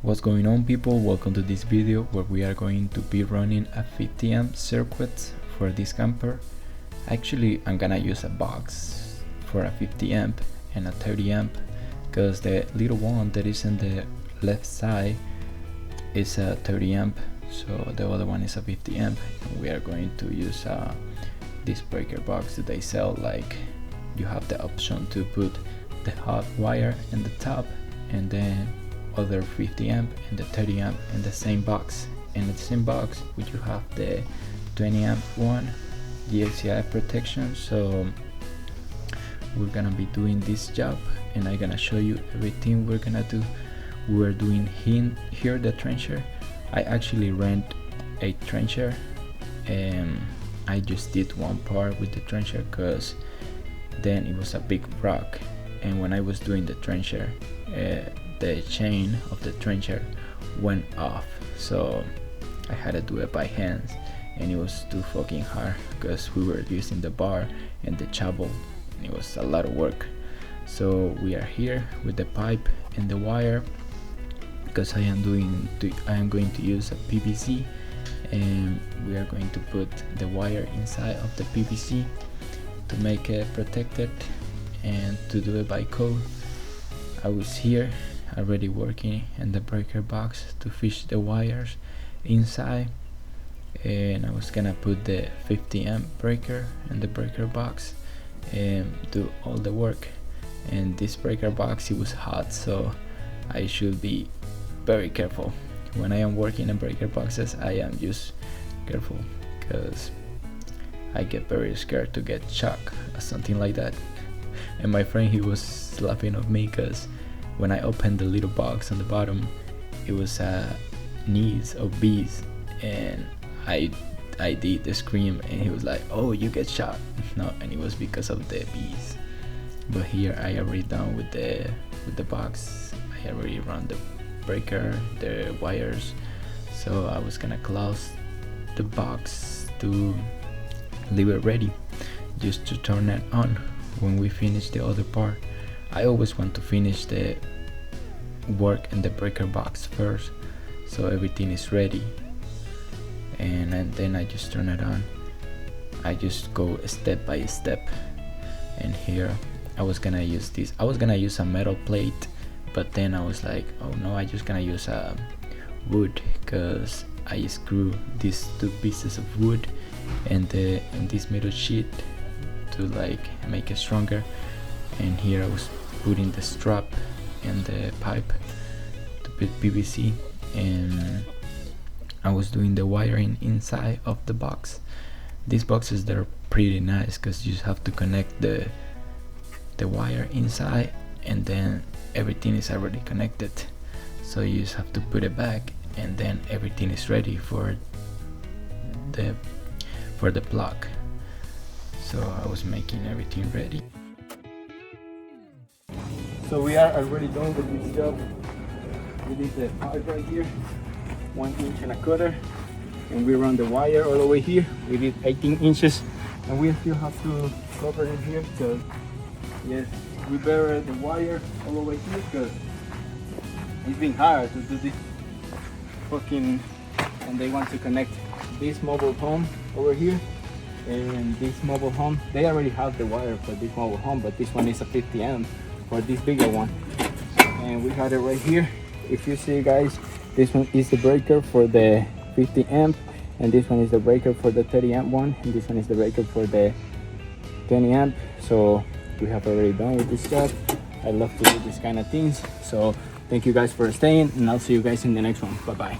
What's going on, people? Welcome to this video where we are going to be running a 50 amp circuit for this camper. Actually, I'm gonna use a box for a 50 amp and a 30 amp because the little one that is in the left side is a 30 amp, so the other one is a 50 amp, and we are going to use this breaker box that they sell. Like, you have the option to put the hot wire in the top and then other 50 amp and the 30 amp in the same box. In the same box you have the 20 amp one, the ACI protection. So we're gonna be doing this job and I'm gonna show you everything we're gonna do. We're doing here the trencher. I actually rent a trencher and I just did one part with the trencher because then it was a big rock, and when I was doing the trencher the chain of the trencher went off, so I had to do it by hands, and it was too fucking hard because we were using the bar and the shovel and it was a lot of work. So we are here with the pipe and the wire because I am going to use a PVC, and we are going to put the wire inside of the PVC to make it protected and to do it by code. I was here already working in the breaker box to fish the wires inside, and I was gonna put the 50 amp breaker in the breaker box and do all the work. And this breaker box, it was hot, so I should be very careful when I am working in breaker boxes. I am just careful because I get very scared to get shocked or something like that. And my friend, he was laughing at me because when I opened the little box on the bottom, it was knees of bees, and I did the scream, and he was like, "Oh, you get shot." No, and it was because of the bees. But here I already done with the box. I already run the breaker, the wires, so I was gonna close the box to leave it ready just to turn it on when we finish the other part. I always want to finish the work in the breaker box first, so everything is ready, and then I just turn it on. I just go step by step. And here I was gonna use this. I was gonna use a metal plate, but then I was like, oh no, I just gonna use a wood because I screw these two pieces of wood and this metal sheet to like make it stronger. And here I was putting the strap and the pipe to put PVC, and I was doing the wiring inside of the box. These boxes, they're pretty nice because you just have to connect the wire inside, and then everything is already connected, so you just have to put it back, and then everything is ready for the plug. So I was making everything ready. So we are already done with this job. We did the pipe right here, 1 inch and a quarter, and we run the wire all the way here. We did 18 inches, and we still have to cover it here because yes, we buried the wire all the way here because it's been hard to do this fucking. And they want to connect this mobile home over here and this mobile home. They already have the wire for this mobile home, but this one is a 50 amp for this bigger one, and we had it right here. If you see, guys, this one is the breaker for the 50 amp, and this one is the breaker for the 30 amp one, and this one is the breaker for the 20 amp. So we have already done with this job. I love to do these kind of things. So thank you guys for staying, and I'll see you guys in the next one. Bye bye.